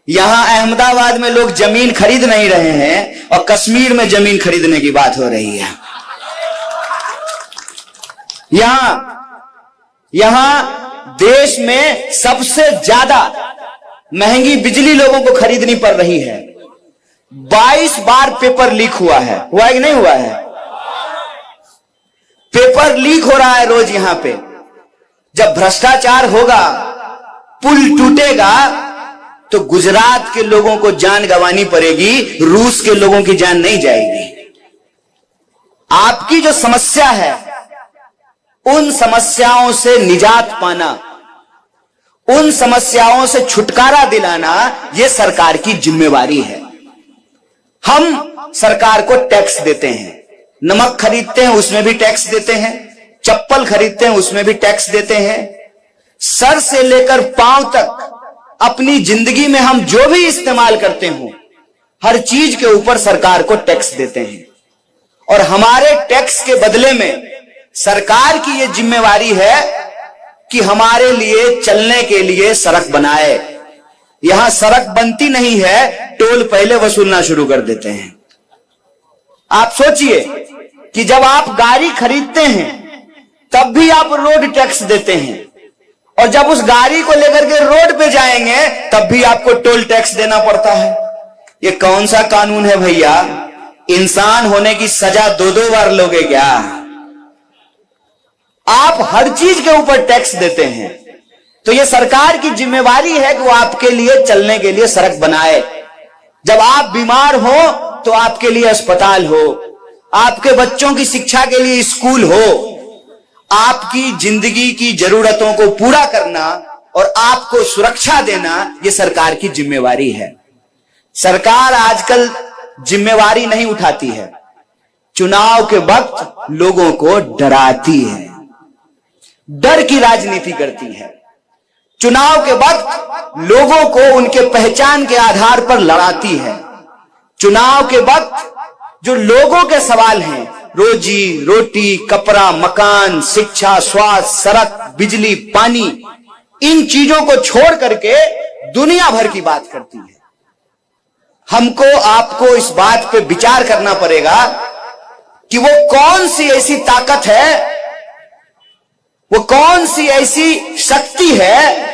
यहां अहमदाबाद में लोग जमीन खरीद नहीं रहे हैं और कश्मीर में जमीन खरीदने की बात हो रही है। यहां देश में सबसे ज्यादा महंगी बिजली लोगों को खरीदनी पड़ रही है। 22 बार पेपर लीक हुआ है कि नहीं हुआ है? पेपर लीक हो रहा है रोज यहां पे। जब भ्रष्टाचार होगा, पुल टूटेगा, तो गुजरात के लोगों को जान गंवानी पड़ेगी, रूस के लोगों की जान नहीं जाएगी। आपकी जो समस्या है, उन समस्याओं से निजात पाना, उन समस्याओं से छुटकारा दिलाना, यह सरकार की जिम्मेवारी है। हम सरकार को टैक्स देते हैं, नमक खरीदते हैं उसमें भी टैक्स देते हैं, चप्पल खरीदते हैं उसमें भी टैक्स देते हैं। सर से लेकर पांव तक अपनी जिंदगी में हम जो भी इस्तेमाल करते हो, हर चीज के ऊपर सरकार को टैक्स देते हैं। और हमारे टैक्स के बदले में सरकार की यह जिम्मेवारी है कि हमारे लिए चलने के लिए सड़क बनाए। यहां सड़क बनती नहीं है, टोल पहले वसूलना शुरू कर देते हैं। आप सोचिए कि जब आप गाड़ी खरीदते हैं तब भी आप रोड टैक्स देते हैं, और जब उस गाड़ी को लेकर के रोड पे जाएंगे तब भी आपको टोल टैक्स देना पड़ता है। ये कौन सा कानून है भैया? इंसान होने की सजा 2-2 बार लोगे क्या? आप हर चीज के ऊपर टैक्स देते हैं। तो ये सरकार की जिम्मेवारी है कि वो आपके लिए चलने के लिए सड़क बनाए। जब आप बीमार हो तो आपके लिए अस्पताल हो, आपके बच्चों की शिक्षा के लिए स्कूल हो। आपकी जिंदगी की जरूरतों को पूरा करना और आपको सुरक्षा देना, यह सरकार की जिम्मेवारी है। सरकार आजकल जिम्मेवारी नहीं उठाती है, चुनाव के वक्त लोगों को डराती है, डर की राजनीति करती है। चुनाव के वक्त लोगों को उनके पहचान के आधार पर लड़ाती है। चुनाव के वक्त जो लोगों के सवाल हैं, रोजी रोटी, कपड़ा, मकान, शिक्षा, स्वास्थ्य, सड़क, बिजली, पानी, इन चीजों को छोड़ करके दुनिया भर की बात करती है। हमको आपको इस बात पे विचार करना पड़ेगा कि वो कौन सी ऐसी ताकत है, वो कौन सी ऐसी शक्ति है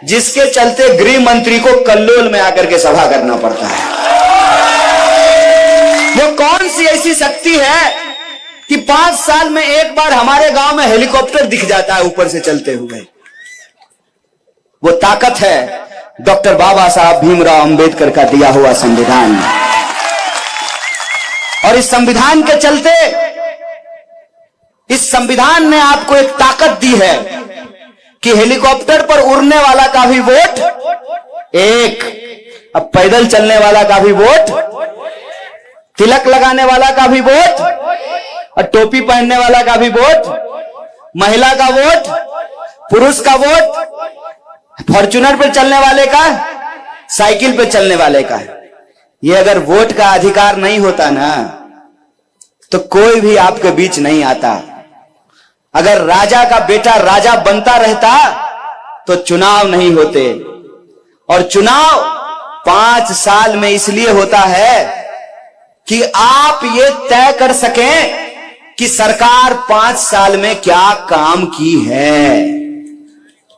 जिसके चलते गृह मंत्री को कल्लोल में आकर के सभा करना पड़ता है। वो कौन सी ऐसी शक्ति है कि 5 साल में एक बार हमारे गांव में हेलीकॉप्टर दिख जाता है ऊपर से चलते हुए। वो ताकत है डॉक्टर बाबा साहब भीमराव अंबेडकर का दिया हुआ संविधान। और इस संविधान के चलते, इस संविधान ने आपको एक ताकत दी है कि हेलीकॉप्टर पर उड़ने वाला का भी वोट एक, अब पैदल चलने वाला का भी वोट, तिलक लगाने वाला का भी वोट, और टोपी पहनने वाला का भी वोट, महिला का वोट, पुरुष का वोट, फॉर्च्यूनर पर चलने वाले का, साइकिल पर चलने वाले का। ये अगर वोट का अधिकार नहीं होता ना, तो कोई भी आपके बीच नहीं आता। अगर राजा का बेटा राजा बनता रहता तो चुनाव नहीं होते। और चुनाव 5 साल में इसलिए होता है कि आप ये तय कर सकें कि सरकार 5 साल में क्या काम की है।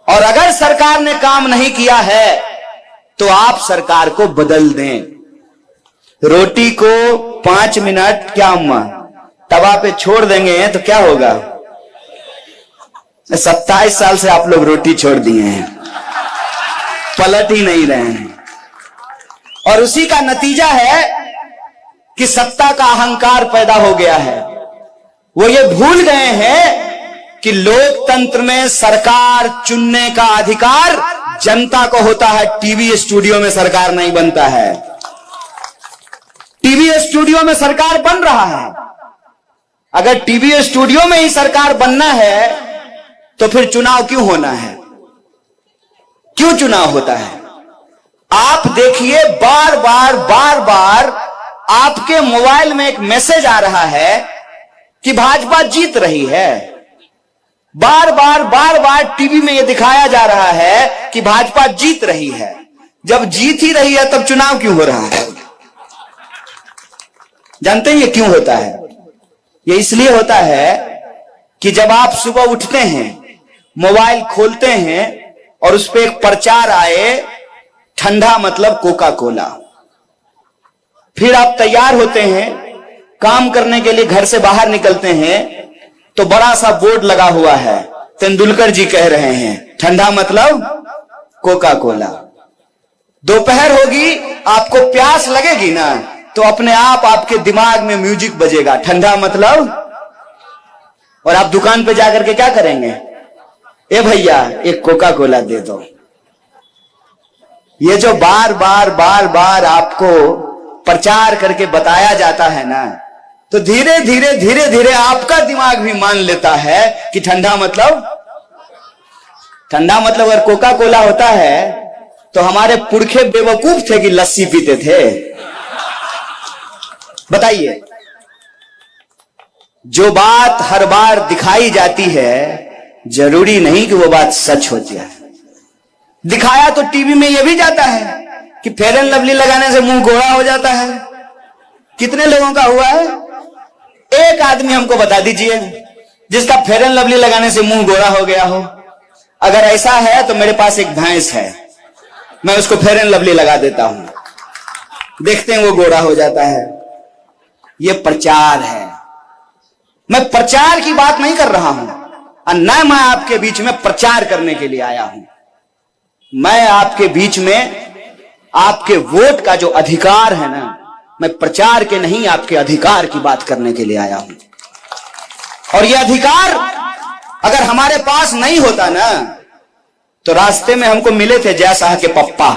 और अगर सरकार ने काम नहीं किया है तो आप सरकार को बदल दें। रोटी को 5 मिनट क्या अम्मा तवा पे छोड़ देंगे तो क्या होगा? 27 साल से आप लोग रोटी छोड़ दिए हैं, पलट ही नहीं रहे हैं। और उसी का नतीजा है कि सत्ता का अहंकार पैदा हो गया है। वो ये भूल गए हैं कि लोकतंत्र में सरकार चुनने का अधिकार जनता को होता है। टीवी स्टूडियो में सरकार नहीं बनता है। टीवी स्टूडियो में सरकार बन रहा है। अगर टीवी स्टूडियो में ही सरकार बनना है तो फिर चुनाव क्यों होना है? क्यों चुनाव होता है? आप देखिए, बार बार आपके मोबाइल में एक मैसेज आ रहा है कि भाजपा जीत रही है। बार बार टीवी में यह दिखाया जा रहा है कि भाजपा जीत रही है। जब जीत ही रही है तब चुनाव क्यों हो रहा है? जानते हैं ये क्यों होता है? ये इसलिए होता है कि जब आप सुबह उठते हैं, मोबाइल खोलते हैं और उस पर एक प्रचार आए, ठंडा मतलब कोका कोला, फिर आप तैयार होते हैं, काम करने के लिए घर से बाहर निकलते हैं तो बड़ा सा बोर्ड लगा हुआ है, तेंदुलकर जी कह रहे हैं ठंडा मतलब कोका कोला। दोपहर होगी, आपको प्यास लगेगी ना, तो अपने आप आपके दिमाग में म्यूजिक बजेगा, ठंडा मतलब, और आप दुकान पे जाकर के क्या करेंगे? ए भैया एक कोका कोला दे दो। ये जो बार बार बार बार आपको प्रचार करके बताया जाता है ना, तो धीरे धीरे धीरे धीरे आपका दिमाग भी मान लेता है कि ठंडा मतलब अगर कोका कोला होता है तो हमारे पुरखे बेवकूफ थे कि लस्सी पीते थे? बताइए। जो बात हर बार दिखाई जाती है जरूरी नहीं कि वो बात सच होती है। दिखाया तो टीवी में यह भी जाता है कि फेयर एंड लवली लगाने से मुंह गोरा हो जाता है। कितने लोगों का हुआ है? एक आदमी हमको बता दीजिए जिसका फेयर एंड लवली लगाने से मुंह गोरा हो गया हो। अगर ऐसा है तो मेरे पास एक भैंस है, मैं उसको फेयर एंड लवली लगा देता हूं, देखते हैं वो गोरा हो जाता है। ये प्रचार है। मैं प्रचार की बात नहीं कर रहा हूं, और न मैं आपके बीच में प्रचार करने के लिए आया हूं। मैं आपके बीच में आपके वोट का जो अधिकार है ना, मैं प्रचार के नहीं आपके अधिकार की बात करने के लिए आया हूं। और यह अधिकार अगर हमारे पास नहीं होता ना, तो रास्ते में हमको मिले थे जय शाह के पप्पा,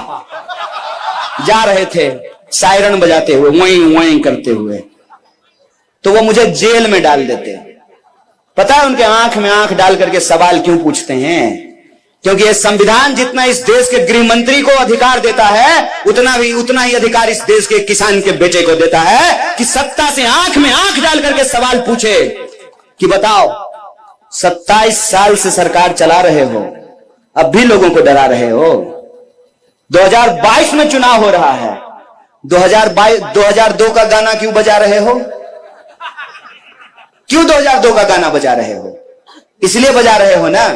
जा रहे थे सायरन बजाते हुए, वहीं वहीं करते हुए, तो वो मुझे जेल में डाल देते। पता है उनके आंख में आंख डाल करके सवाल क्यों पूछते हैं? क्योंकि ये संविधान जितना इस देश के गृह मंत्री को अधिकार देता है, उतना ही अधिकार इस देश के किसान के बेटे को देता है कि सत्ता से आंख में आंख डाल करके सवाल पूछे कि बताओ 27 साल से सरकार चला रहे हो, अब भी लोगों को डरा रहे हो। 2022 में चुनाव हो रहा है, 2002 का गाना क्यों बजा रहे हो? क्यों 2002 का गाना बजा रहे हो? इसलिए बजा रहे हो ना,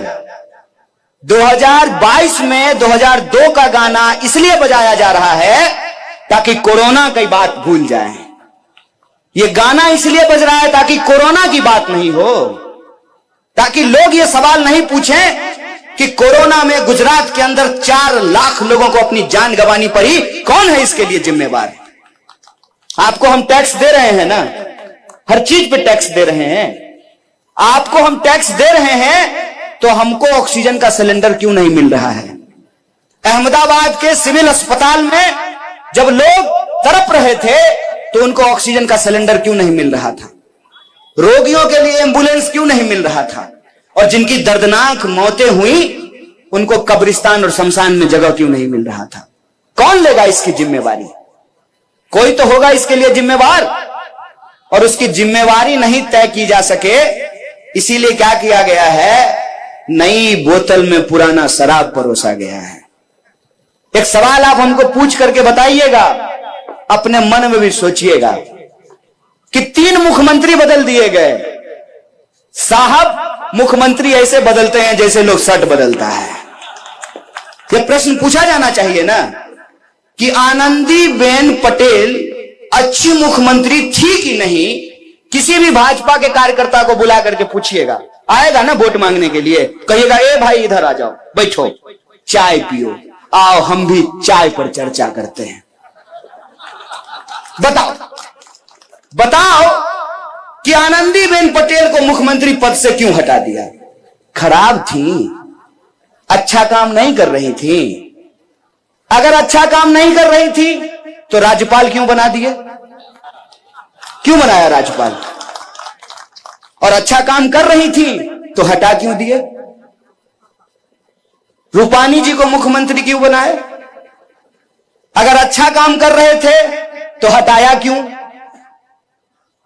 2022 में 2002 का गाना इसलिए बजाया जा रहा है ताकि कोरोना की बात भूल जाए। ये गाना इसलिए बज रहा है ताकि कोरोना की बात नहीं हो, ताकि लोग ये सवाल नहीं पूछें कि कोरोना में गुजरात के अंदर 4 लाख लोगों को अपनी जान गंवानी पड़ी, कौन है इसके लिए जिम्मेवार? आपको हम टैक्स दे रहे हैं ना, हर चीज पे टैक्स दे रहे हैं। आपको हम टैक्स दे रहे हैं तो हमको ऑक्सीजन का सिलेंडर क्यों नहीं मिल रहा है? अहमदाबाद के सिविल अस्पताल में जब लोग तड़प रहे थे तो उनको ऑक्सीजन का सिलेंडर क्यों नहीं मिल रहा था? रोगियों के लिए एम्बुलेंस क्यों नहीं मिल रहा था? और जिनकी दर्दनाक मौतें हुई उनको कब्रिस्तान और शमशान में जगह क्यों नहीं मिल रहा था? कौन लेगा इसकी जिम्मेवारी? कोई तो होगा इसके लिए जिम्मेवार, और उसकी जिम्मेवारी नहीं तय की जा सके, इसीलिए क्या किया गया है? नई बोतल में पुराना शराब परोसा गया है। एक सवाल आप हमको पूछ करके बताइएगा, अपने मन में भी सोचिएगा कि 3 मुख्यमंत्री बदल दिए गए। साहब, मुख्यमंत्री ऐसे बदलते हैं जैसे लोग शर्ट बदलता है। यह प्रश्न पूछा जाना चाहिए ना कि आनंदीबेन पटेल अच्छी मुख्यमंत्री थी कि नहीं? किसी भी भाजपा के कार्यकर्ता को बुला करके पूछिएगा, आएगा ना वोट मांगने के लिए, कहिएगा ए भाई इधर आ जाओ, बैठो, चाय पियो, आओ हम भी चाय पर चर्चा करते हैं। बताओ कि आनंदीबेन पटेल को मुख्यमंत्री पद से क्यों हटा दिया? खराब थी, अच्छा काम नहीं कर रही थी। अगर अच्छा काम नहीं कर रही थी तो राज्यपाल क्यों बना दिए? क्यों बनाया राज्यपाल? और अच्छा काम कर रही थी तो हटा क्यों दिए? रूपानी जी को मुख्यमंत्री क्यों बनाए? अगर अच्छा काम कर रहे थे तो हटाया क्यों?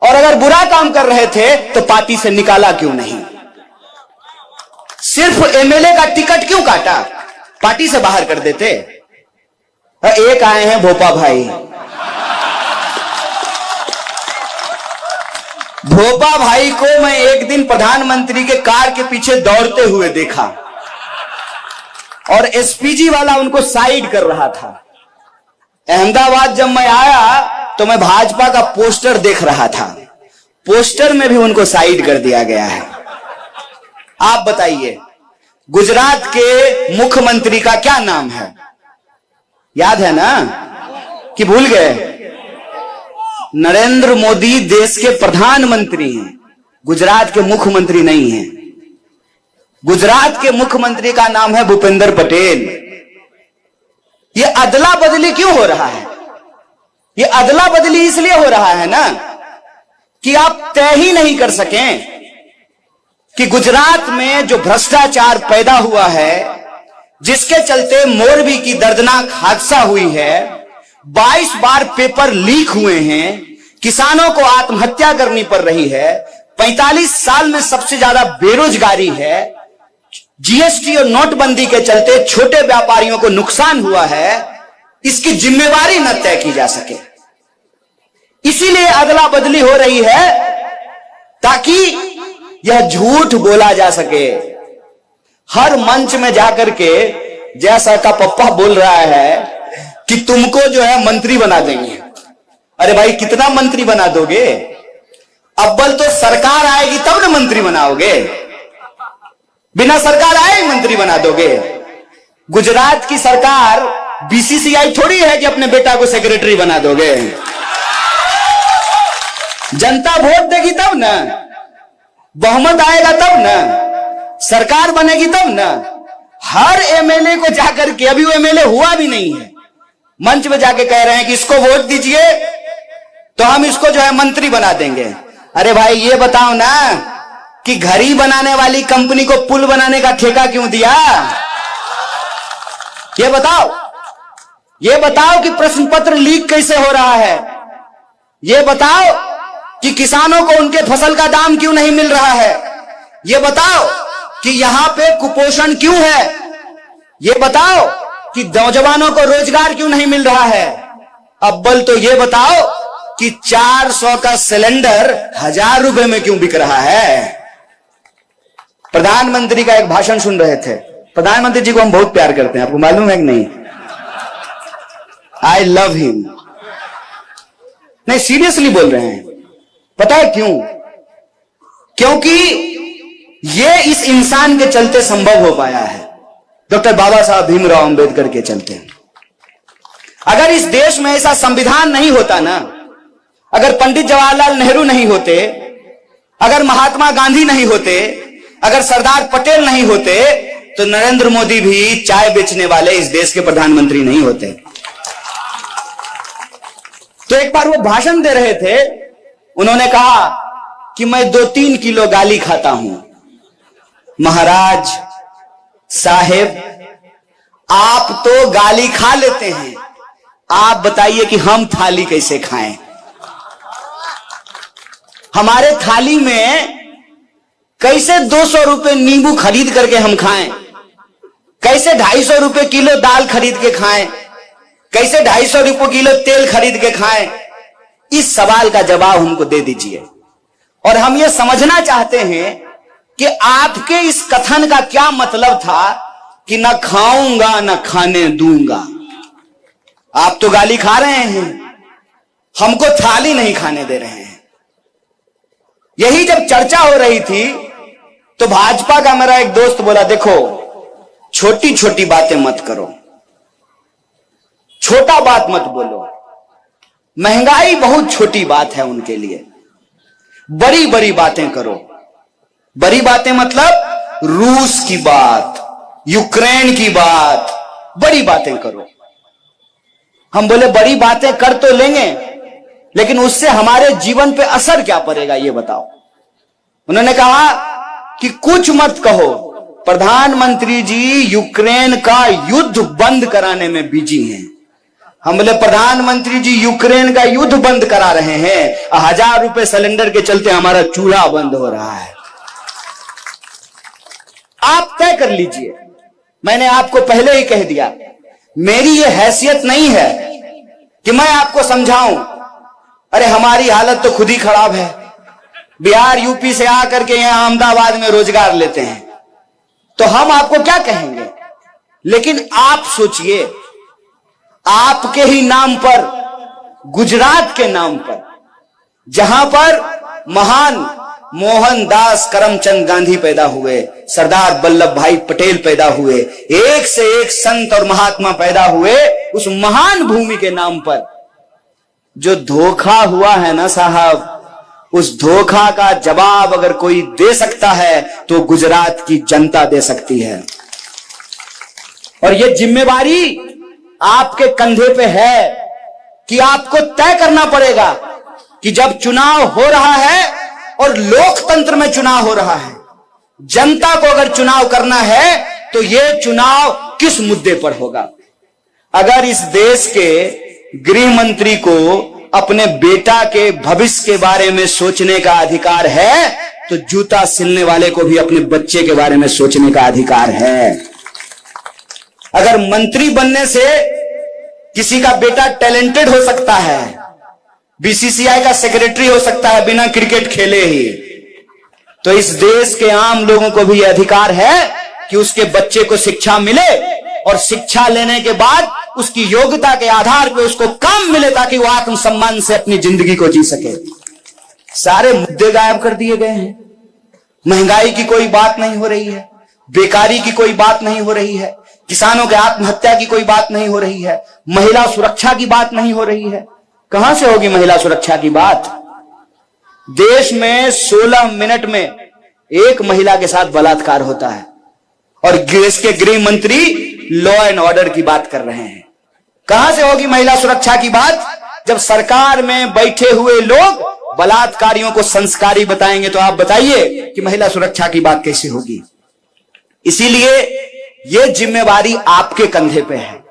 और अगर बुरा काम कर रहे थे तो पार्टी से निकाला क्यों नहीं? सिर्फ एमएलए का टिकट क्यों काटा? पार्टी से बाहर कर देते। एक आए हैं भोपा भाई। भोपा भाई को मैं एक दिन प्रधानमंत्री के कार के पीछे दौड़ते हुए देखा और एसपीजी वाला उनको साइड कर रहा था। अहमदाबाद जब मैं आया तो मैं भाजपा का पोस्टर देख रहा था, पोस्टर में भी उनको साइड कर दिया गया है। आप बताइए गुजरात के मुख्यमंत्री का क्या नाम है? याद है ना कि भूल गए? नरेंद्र मोदी देश के प्रधानमंत्री हैं, गुजरात के मुख्यमंत्री नहीं हैं। गुजरात के मुख्यमंत्री का नाम है भूपेंद्र पटेल। ये अदला बदली क्यों हो रहा है? ये अदला बदली इसलिए हो रहा है ना कि आप तय ही नहीं कर सकें कि गुजरात में जो भ्रष्टाचार पैदा हुआ है, जिसके चलते मोरबी की दर्दनाक हादसा हुई है, 22 बार पेपर लीक हुए हैं, किसानों को आत्महत्या करनी पड़ रही है, 45 साल में सबसे ज्यादा बेरोजगारी है, जीएसटी और नोटबंदी के चलते छोटे व्यापारियों को नुकसान हुआ है, इसकी जिम्मेवारी न तय की जा सके। इसीलिए अदला बदली हो रही है ताकि यह झूठ बोला जा सके। हर मंच में जाकर के जैसा का पप्पा बोल रहा है कि तुमको जो है मंत्री बना देंगे। अरे भाई कितना मंत्री बना दोगे? अव्वल तो सरकार आएगी तब ना मंत्री बनाओगे, बिना सरकार आए मंत्री बना दोगे। गुजरात की सरकार बीसीसीआई थोड़ी है कि अपने बेटा को सेक्रेटरी बना दोगे। जनता वोट देगी तब ना, बहुमत आएगा तब ना, सरकार बनेगी तब ना। हर एमएलए को जाकर के, अभी वो एमएलए हुआ भी नहीं है, मंच में जाके कह रहे हैं कि इसको वोट दीजिए तो हम इसको जो है मंत्री बना देंगे। अरे भाई ये बताओ ना कि घड़ी बनाने वाली कंपनी को पुल बनाने का ठेका क्यों दिया? ये बताओ कि प्रश्न पत्र लीक कैसे हो रहा है? ये बताओ कि किसानों को उनके फसल का दाम क्यों नहीं मिल रहा है? ये बताओ कि यहां पे कुपोषण क्यों है? ये बताओ कि नौजवानों को रोजगार क्यों नहीं मिल रहा है? अव्वल तो ये बताओ कि 400 का सिलेंडर 1000 रुपए में क्यों बिक रहा है? प्रधानमंत्री का एक भाषण सुन रहे थे। प्रधानमंत्री जी को हम बहुत प्यार करते हैं, आपको मालूम है कि नहीं? I love him. नहीं, सीरियसली बोल रहे हैं। पता है क्यों? क्योंकि ये इस इंसान के चलते संभव हो पाया है, डॉक्टर बाबा साहब भीमराव अंबेडकर के चलते। अगर इस देश में ऐसा संविधान नहीं होता ना, अगर पंडित जवाहरलाल नेहरू नहीं होते, अगर महात्मा गांधी नहीं होते, अगर सरदार पटेल नहीं होते, तो नरेंद्र मोदी भी चाय बेचने वाले इस देश के प्रधानमंत्री नहीं होते। तो एक बार वो भाषण दे रहे थे, उन्होंने कहा कि मैं 2-3 किलो गाली खाता हूं। महाराज साहेब, आप तो गाली खा लेते हैं, आप बताइए कि हम थाली कैसे खाएं? हमारे थाली में कैसे 200 रुपए नींबू खरीद करके हम खाएं? कैसे 250 रुपए किलो दाल खरीद के खाएं? कैसे 250 रुपए किलो तेल खरीद के खाएं? इस सवाल का जवाब हमको दे दीजिए। और हम ये समझना चाहते हैं कि आपके इस कथन का क्या मतलब था कि ना खाऊंगा ना खाने दूंगा। आप तो गाली खा रहे हैं, हमको थाली नहीं खाने दे रहे हैं। यही जब चर्चा हो रही थी तो भाजपा का मेरा एक दोस्त बोला, देखो छोटी छोटी बातें मत करो, छोटा बात मत बोलो। महंगाई बहुत छोटी बात है उनके लिए, बड़ी बड़ी बातें करो। बड़ी बातें मतलब रूस की बात, यूक्रेन की बात, बड़ी बातें करो। हम बोले बड़ी बातें कर तो लेंगे, लेकिन उससे हमारे जीवन पे असर क्या पड़ेगा ये बताओ। उन्होंने कहा कि कुछ मत कहो, प्रधानमंत्री जी यूक्रेन का युद्ध बंद कराने में बिजी हैं। हम बोले प्रधानमंत्री जी यूक्रेन का युद्ध बंद करा रहे हैं, 1000 रुपए सिलेंडर के चलते हमारा चूल्हा बंद हो रहा है। आप तय कर लीजिए। मैंने आपको पहले ही कह दिया मेरी ये हैसियत नहीं है कि मैं आपको समझाऊं। अरे हमारी हालत तो खुद ही खराब है। बिहार यूपी से आकर के यहां अहमदाबाद में रोजगार लेते हैं, तो हम आपको क्या कहेंगे। लेकिन आप सोचिए, आपके ही नाम पर, गुजरात के नाम पर, जहां पर महान मोहनदास करमचंद गांधी पैदा हुए, सरदार वल्लभ भाई पटेल पैदा हुए, एक से एक संत और महात्मा पैदा हुए, उस महान भूमि के नाम पर जो धोखा हुआ है ना साहब, उस धोखा का जवाब अगर कोई दे सकता है तो गुजरात की जनता दे सकती है। और यह जिम्मेवारी आपके कंधे पे है कि आपको तय करना पड़ेगा कि जब चुनाव हो रहा है और लोकतंत्र में चुनाव हो रहा है, जनता को अगर चुनाव करना है तो यह चुनाव किस मुद्दे पर होगा। अगर इस देश के गृह मंत्री को अपने बेटा के भविष्य के बारे में सोचने का अधिकार है, तो जूता सिलने वाले को भी अपने बच्चे के बारे में सोचने का अधिकार है। अगर मंत्री बनने से किसी का बेटा टैलेंटेड हो सकता है, बीसीसीआई का सेक्रेटरी हो सकता है बिना क्रिकेट खेले ही, तो इस देश के आम लोगों को भी यह अधिकार है कि उसके बच्चे को शिक्षा मिले और शिक्षा लेने के बाद उसकी योग्यता के आधार पर उसको काम मिले ताकि वो आत्मसम्मान से अपनी जिंदगी को जी सके। सारे मुद्दे गायब कर दिए गए हैं। महंगाई की कोई बात नहीं हो रही है, बेकारी की कोई बात नहीं हो रही है, किसानों के आत्महत्या की कोई बात नहीं हो रही है, महिला सुरक्षा की बात नहीं हो रही है। कहां से होगी महिला सुरक्षा की बात। देश में 16 मिनट में एक महिला के साथ बलात्कार होता है और देश के गृह मंत्री लॉ एंड ऑर्डर की बात कर रहे हैं। कहां से होगी महिला सुरक्षा की बात जब सरकार में बैठे हुए लोग बलात्कारियों को संस्कारी बताएंगे। तो आप बताइए कि महिला सुरक्षा की बात कैसे होगी। इसीलिए यह जिम्मेवारी आपके कंधे पे है।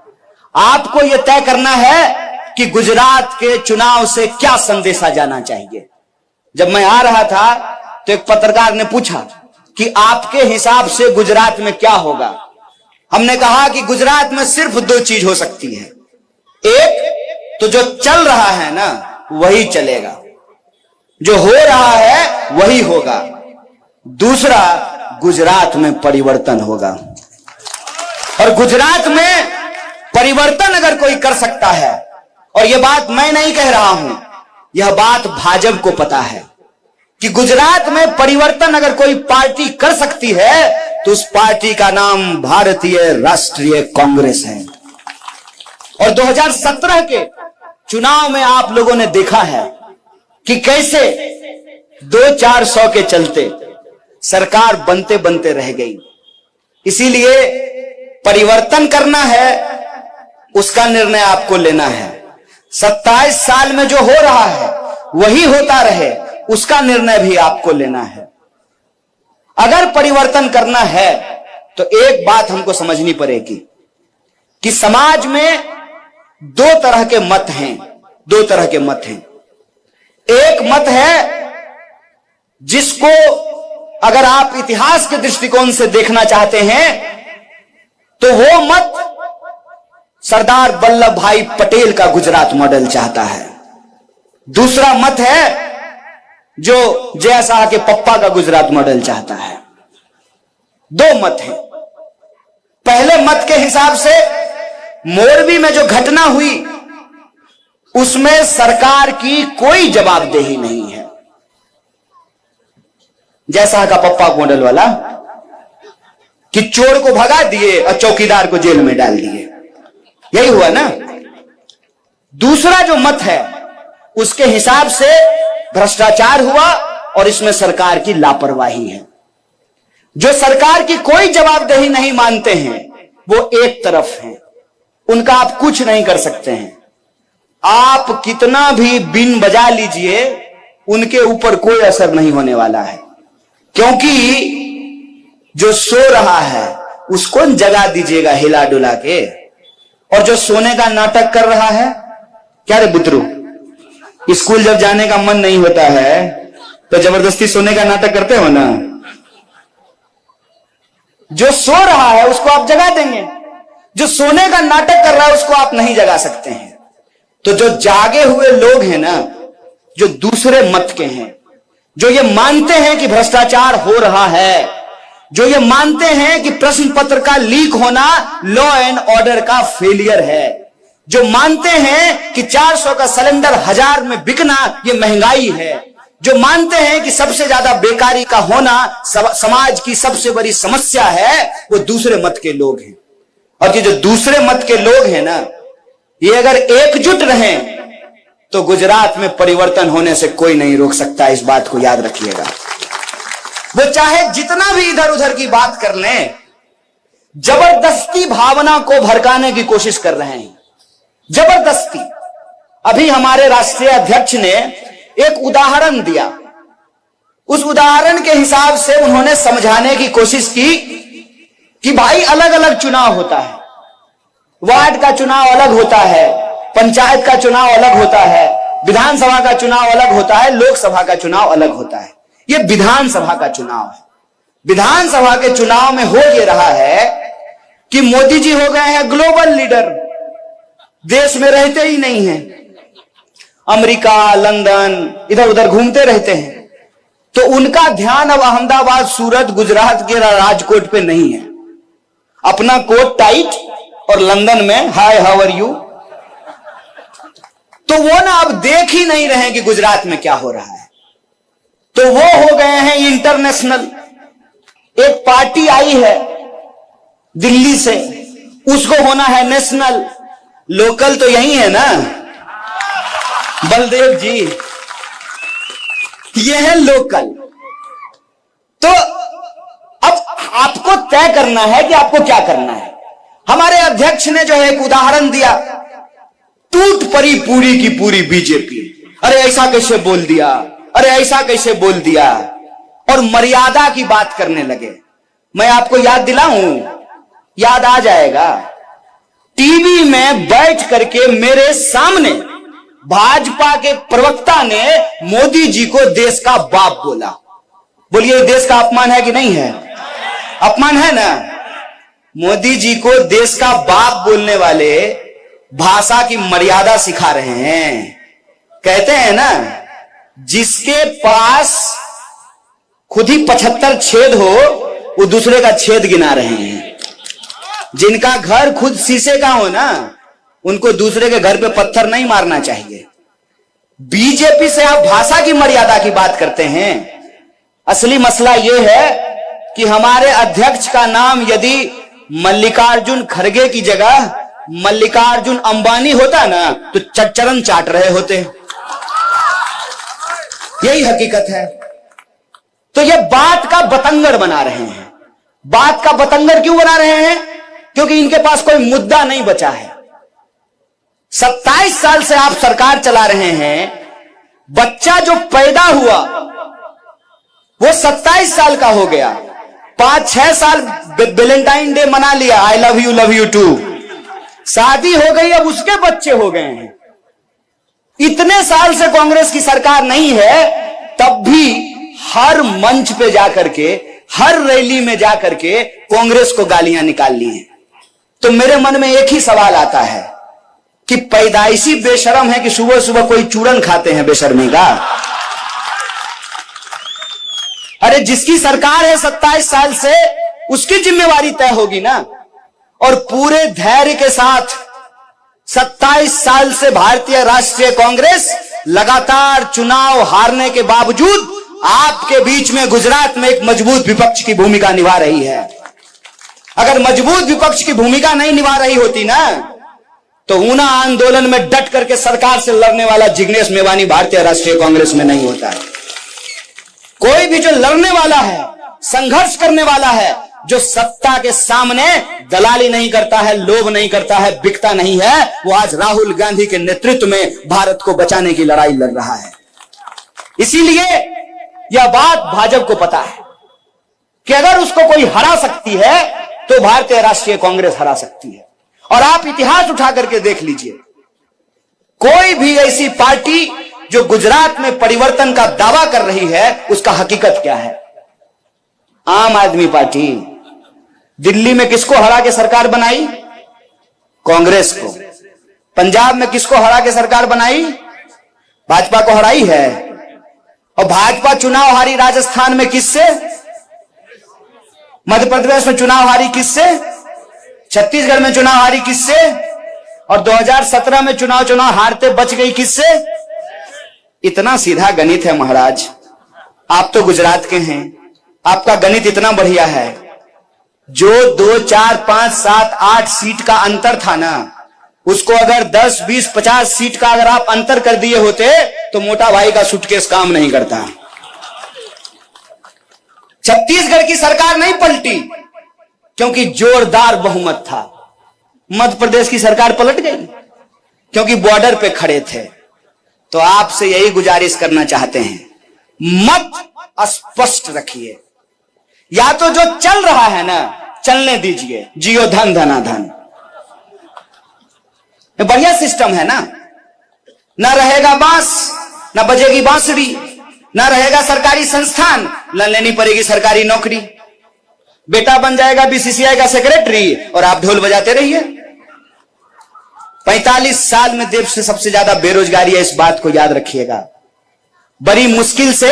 आपको यह तय करना है कि गुजरात के चुनाव से क्या संदेशा जाना चाहिए। जब मैं आ रहा था तो एक पत्रकार ने पूछा कि आपके हिसाब से गुजरात में क्या होगा। हमने कहा कि गुजरात में सिर्फ 2 चीज हो सकती है। एक तो जो चल रहा है ना वही चलेगा, जो हो रहा है वही होगा। दूसरा, गुजरात में परिवर्तन होगा। और गुजरात में परिवर्तन अगर कोई कर सकता है, और यह बात मैं नहीं कह रहा हूं, यह बात भाजपा को पता है कि गुजरात में परिवर्तन अगर कोई पार्टी कर सकती है तो उस पार्टी का नाम भारतीय राष्ट्रीय कांग्रेस है। और 2017 के चुनाव में आप लोगों ने देखा है कि कैसे 200-400 के चलते सरकार बनते बनते रह गई। इसीलिए परिवर्तन करना है, उसका निर्णय आपको लेना है। 27 साल में जो हो रहा है वही होता रहे, उसका निर्णय भी आपको लेना है। अगर परिवर्तन करना है तो एक बात हमको समझनी पड़ेगी कि समाज में 2 तरह के मत हैं। 2 तरह के मत हैं। एक मत है जिसको अगर आप इतिहास के दृष्टिकोण से देखना चाहते हैं तो वो मत सरदार वल्लभ भाई पटेल का गुजरात मॉडल चाहता है। दूसरा मत है जो जय शाह के पप्पा का गुजरात मॉडल चाहता है। 2 मत हैं। पहले मत के हिसाब से मोरबी में जो घटना हुई उसमें सरकार की कोई जवाबदेही नहीं है। जय शाह का पप्पा मॉडल वाला कि चोर को भगा दिए और चौकीदार को जेल में डाल दिए, यही हुआ ना। दूसरा जो मत है उसके हिसाब से भ्रष्टाचार हुआ और इसमें सरकार की लापरवाही है। जो सरकार की कोई जवाबदेही नहीं मानते हैं वो एक तरफ हैं, उनका आप कुछ नहीं कर सकते हैं। आप कितना भी बीन बजा लीजिए उनके ऊपर कोई असर नहीं होने वाला है, क्योंकि जो सो रहा है उसको जगा दीजिएगा हिला डुला के, और जो सोने का नाटक कर रहा है, क्या रे बुतरू, स्कूल जब जाने का मन नहीं होता है तो जबरदस्ती सोने का नाटक करते हो ना। जो सो रहा है उसको आप जगा देंगे, जो सोने का नाटक कर रहा है उसको आप नहीं जगा सकते हैं। तो जो जागे हुए लोग हैं ना, जो दूसरे मत के हैं, जो ये मानते हैं कि भ्रष्टाचार हो रहा है, जो ये मानते हैं कि प्रश्न पत्र का लीक होना लॉ एंड ऑर्डर का फेलियर है, जो मानते हैं कि 400 का सिलेंडर 1000 में बिकना ये महंगाई है, जो मानते हैं कि सबसे ज्यादा बेकारी का होना समाज की सबसे बड़ी समस्या है, वो दूसरे मत के लोग हैं। और ये जो दूसरे मत के लोग हैं ना, ये अगर एकजुट रहें तो गुजरात में परिवर्तन होने से कोई नहीं रोक सकता। इस बात को याद रखिएगा। वो चाहे जितना भी इधर उधर की बात कर लें, जबरदस्ती भावना को भड़काने की कोशिश कर रहे हैं, जबरदस्ती। अभी हमारे राष्ट्रीय अध्यक्ष ने एक उदाहरण दिया, उस उदाहरण के हिसाब से उन्होंने समझाने की कोशिश की कि भाई अलग अलग चुनाव होता है, वार्ड का चुनाव अलग होता है, पंचायत का चुनाव अलग होता है, विधानसभा का चुनाव अलग होता है, लोकसभा का चुनाव अलग होता है। ये विधानसभा का चुनाव है। विधानसभा के चुनाव में हो ये रहा है कि मोदी जी हो गए हैं ग्लोबल लीडर, देश में रहते ही नहीं हैं, अमेरिका, लंदन इधर उधर घूमते रहते हैं। तो उनका ध्यान अब अहमदाबाद, सूरत, गुजरात के राजकोट पे नहीं है। अपना कोट टाइट और लंदन में हाय हाउ आर यू। तो वो ना अब देख ही नहीं रहे कि गुजरात में क्या हो रहा है। तो वो हो गए हैं इंटरनेशनल। एक पार्टी आई है दिल्ली से, उसको होना है नेशनल। लोकल तो यही है ना, बलदेव जी, ये है लोकल। तो अब आपको तय करना है कि आपको क्या करना है। हमारे अध्यक्ष ने जो है एक उदाहरण दिया, टूट पड़ी पूरी की पूरी बीजेपी। अरे ऐसा कैसे बोल दिया, अरे ऐसा कैसे बोल दिया, और मर्यादा की बात करने लगे। मैं आपको याद दिलाऊं, याद आ जाएगा। टीवी में बैठ करके मेरे सामने भाजपा के प्रवक्ता ने मोदी जी को देश का बाप बोला। बोलिए देश का अपमान है कि नहीं है? अपमान है ना। मोदी जी को देश का बाप बोलने वाले भाषा की मर्यादा सिखा रहे हैं। कहते हैं ना, जिसके पास खुद ही 75 छेद हो वो दूसरे का छेद गिना रहे हैं। जिनका घर खुद शीशे का हो ना, उनको दूसरे के घर पे पत्थर नहीं मारना चाहिए। बीजेपी से आप भाषा की मर्यादा की बात करते हैं। असली मसला यह है कि हमारे अध्यक्ष का नाम यदि मल्लिकार्जुन खड़गे की जगह मल्लिकार्जुन अंबानी होता ना, तो चरण चाट रहे होते। यही हकीकत है। तो ये बात का बतंगड़ बना रहे हैं। बात का बतंगड़ क्यों बना रहे हैं? क्योंकि इनके पास कोई मुद्दा नहीं बचा है। 27 साल से आप सरकार चला रहे हैं। बच्चा जो पैदा हुआ वो 27 साल का हो गया। 5-6 साल वैलेंटाइन डे मना लिया, आई लव यू टू। शादी हो गई, अब उसके बच्चे हो गए हैं। इतने साल से कांग्रेस की सरकार नहीं है, तब भी हर मंच पे जाकर के, हर रैली में जाकर के कांग्रेस को गालियां निकाल ली हैं। तो मेरे मन में एक ही सवाल आता है कि पैदाइशी बेशरम है कि सुबह सुबह कोई चूरन खाते हैं बेशर्मी का। अरे जिसकी सरकार है 27 साल से, उसकी जिम्मेवारी तय होगी ना। और पूरे धैर्य के साथ 27 साल से भारतीय राष्ट्रीय कांग्रेस लगातार चुनाव हारने के बावजूद आपके बीच में गुजरात में एक मजबूत विपक्ष की भूमिका निभा रही है। अगर मजबूत विपक्ष की भूमिका नहीं निभा रही होती ना, तो ऊना आंदोलन में डट करके सरकार से लड़ने वाला जिग्नेश मेवानी भारतीय राष्ट्रीय कांग्रेस में नहीं होता है। कोई भी जो लड़ने वाला है, संघर्ष करने वाला है, जो सत्ता के सामने दलाली नहीं करता है, लोभ नहीं करता है, बिकता नहीं है, वो आज राहुल गांधी के नेतृत्व में भारत को बचाने की लड़ाई लड़ रहा है। इसीलिए यह बात भाजपा को पता है कि अगर उसको कोई हरा सकती है तो भारतीय राष्ट्रीय कांग्रेस हरा सकती है। और आप इतिहास उठा करके देख लीजिए, कोई भी ऐसी पार्टी जो गुजरात में परिवर्तन का दावा कर रही है, उसका हकीकत क्या है? आम आदमी पार्टी दिल्ली में किसको हरा के सरकार बनाई? कांग्रेस को। पंजाब में किसको हरा के सरकार बनाई? भाजपा को हराई है। और भाजपा चुनाव हारी राजस्थान में किससे? मध्य प्रदेश में चुनाव हारी किससे? छत्तीसगढ़ में चुनाव हारी किससे? और 2017 में चुनाव हारते बच गई किससे? इतना सीधा गणित है महाराज। आप तो गुजरात के हैं, आपका गणित इतना बढ़िया है। जो 2, 4, 5, 7, 8 सीट का अंतर था ना, उसको अगर 10, 20, 50 सीट का अगर आप अंतर कर दिए होते तो मोटा भाई का सूटकेस काम नहीं करता। छत्तीसगढ़ की सरकार नहीं पलटी क्योंकि जोरदार बहुमत था। मध्य प्रदेश की सरकार पलट गई क्योंकि बॉर्डर पे खड़े थे। तो आपसे यही गुजारिश करना चाहते हैं, मत स्पष्ट रखिए। या तो जो चल रहा है ना, चलने दीजिए, जियो धन धना धन, बढ़िया सिस्टम है ना। ना रहेगा बांस, ना बजेगी बांसुरी, ना रहेगा सरकारी संस्थान, ना लेनी पड़ेगी सरकारी नौकरी। बेटा बन जाएगा बीसीसीआई का सेक्रेटरी और आप ढोल बजाते रहिए। 45 साल में देश से सबसे ज्यादा बेरोजगारी है, इस बात को याद रखिएगा। बड़ी मुश्किल से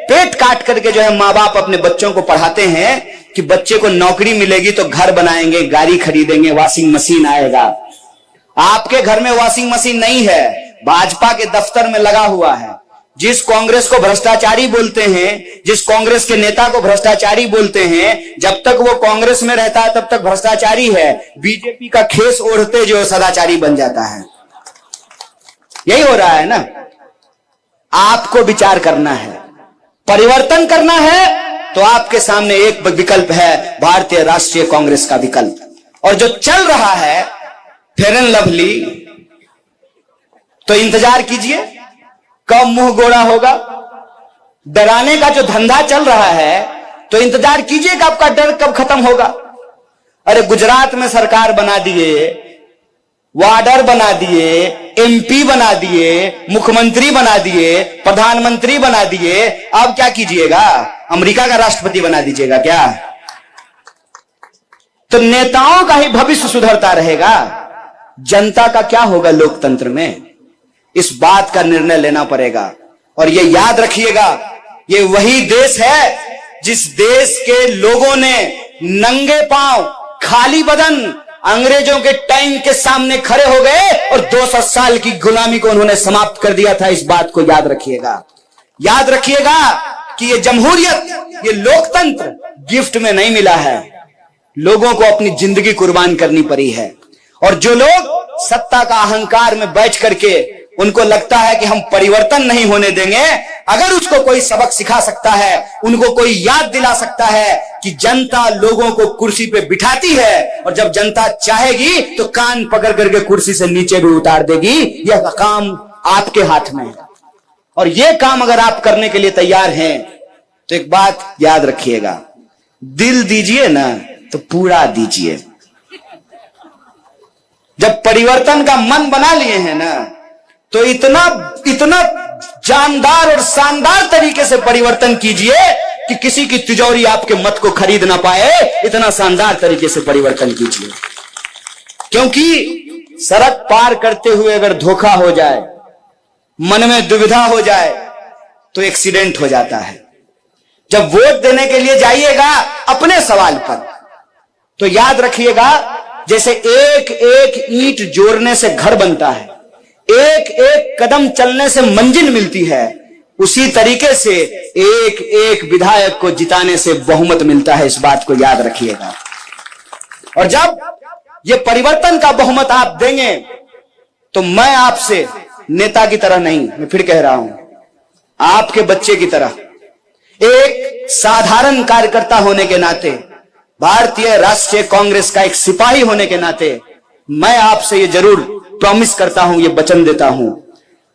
पेट काट करके जो है मां बाप अपने बच्चों को पढ़ाते हैं कि बच्चे को नौकरी मिलेगी तो घर बनाएंगे, गाड़ी खरीदेंगे, वॉशिंग मशीन आएगा। आपके घर में वॉशिंग मशीन नहीं है, भाजपा के दफ्तर में लगा हुआ है। जिस कांग्रेस को भ्रष्टाचारी बोलते हैं, जिस कांग्रेस के नेता को भ्रष्टाचारी बोलते हैं, जब तक वो कांग्रेस में रहता है तब तक भ्रष्टाचारी है। बीजेपी का खेस ओढ़ते जो सदाचारी बन जाता है। यही हो रहा है ना। आपको विचार करना है, परिवर्तन करना है, तो आपके सामने एक विकल्प है, भारतीय राष्ट्रीय कांग्रेस का विकल्प। और जो चल रहा है फेयर एंड लवली, तो इंतजार कीजिए कब मुंह गोड़ा होगा। डराने का जो धंधा चल रहा है तो इंतजार कीजिए कि आपका डर कब खत्म होगा। अरे गुजरात में सरकार बना दिए, वार्डर बना दिए, एमपी बना दिए, मुख्यमंत्री बना दिए, प्रधानमंत्री बना दिए, अब क्या कीजिएगा? अमेरिका का राष्ट्रपति बना दीजिएगा क्या? तो नेताओं का ही भविष्य सुधरता रहेगा, जनता का क्या होगा लोकतंत्र में? इस बात का निर्णय लेना पड़ेगा। और ये याद रखिएगा, ये वही देश है जिस देश के लोगों ने नंगे पांव, खाली बदन अंग्रेजों के टैंक के सामने खड़े हो गए और 200 साल की गुलामी को उन्होंने समाप्त कर दिया था। इस बात को याद रखिएगा। याद रखिएगा कि ये जमहूरियत, ये लोकतंत्र गिफ्ट में नहीं मिला है, लोगों को अपनी जिंदगी कुर्बान करनी पड़ी है। और जो लोग सत्ता का अहंकार में बैठ करके उनको लगता है कि हम परिवर्तन नहीं होने देंगे, अगर उसको कोई सबक सिखा सकता है, उनको कोई याद दिला सकता है कि जनता लोगों को कुर्सी पे बिठाती है और जब जनता चाहेगी तो कान पकड़ करके कुर्सी से नीचे भी उतार देगी, यह काम आपके हाथ में है। और यह काम अगर आप करने के लिए तैयार हैं तो एक बात याद रखिएगा, दिल दीजिए ना तो पूरा दीजिए। जब परिवर्तन का मन बना लिए हैं ना, तो इतना इतना जानदार और शानदार तरीके से परिवर्तन कीजिए कि किसी की तिजोरी आपके मत को खरीद ना पाए। इतना शानदार तरीके से परिवर्तन कीजिए, क्योंकि सड़क पार करते हुए अगर धोखा हो जाए, मन में दुविधा हो जाए, तो एक्सीडेंट हो जाता है। जब वोट देने के लिए जाइएगा अपने सवाल पर, तो याद रखिएगा, जैसे एक एक ईंट जोड़ने से घर बनता है, एक एक कदम चलने से मंजिल मिलती है, उसी तरीके से एक एक विधायक को जिताने से बहुमत मिलता है। इस बात को याद रखिएगा। और जब ये परिवर्तन का बहुमत आप देंगे तो मैं आपसे नेता की तरह नहीं, मैं फिर कह रहा हूं, आपके बच्चे की तरह, एक साधारण कार्यकर्ता होने के नाते, भारतीय राष्ट्रीय कांग्रेस का एक सिपाही होने के नाते, मैं आपसे ये जरूर प्रॉमिस करता हूं, ये वचन देता हूं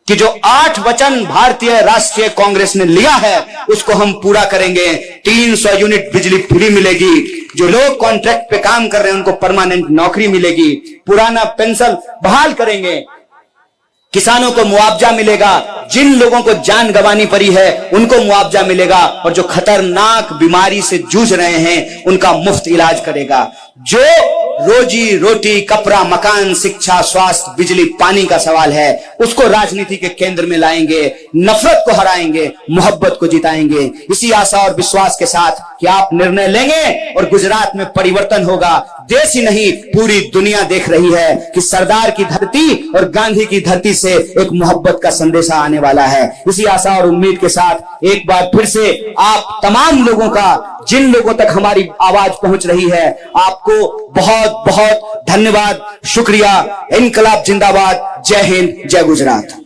कि जो 8 वचन भारतीय राष्ट्रीय कांग्रेस ने लिया है उसको हम पूरा करेंगे। 300 यूनिट बिजली फ्री मिलेगी, जो लोग कॉन्ट्रैक्ट पे काम कर रहे हैं उनको परमानेंट नौकरी मिलेगी, पुराना पेंशन बहाल करेंगे, किसानों को मुआवजा मिलेगा, जिन लोगों को जान गंवानी पड़ी है उनको मुआवजा मिलेगा, और जो खतरनाक बीमारी से जूझ रहे हैं उनका मुफ्त इलाज करेगा। जो रोजी रोटी, कपड़ा, मकान, शिक्षा, स्वास्थ्य, बिजली, पानी का सवाल है, उसको राजनीति के केंद्र में लाएंगे, नफरत को हराएंगे, मोहब्बत को जिताएंगे। इसी आशा और विश्वास के साथ कि आप निर्णय लेंगे और गुजरात में परिवर्तन होगा। देश ही नहीं, पूरी दुनिया देख रही है कि सरदार की धरती और गांधी की धरती से एक मोहब्बत का संदेशा आने वाला है। इसी आशा और उम्मीद के साथ एक बार फिर से आप तमाम लोगों का, जिन लोगों तक हमारी आवाज पहुंच रही है, आपको बहुत बहुत धन्यवाद, शुक्रिया। इनकलाब जिंदाबाद। जय हिंद, जय गुजरात।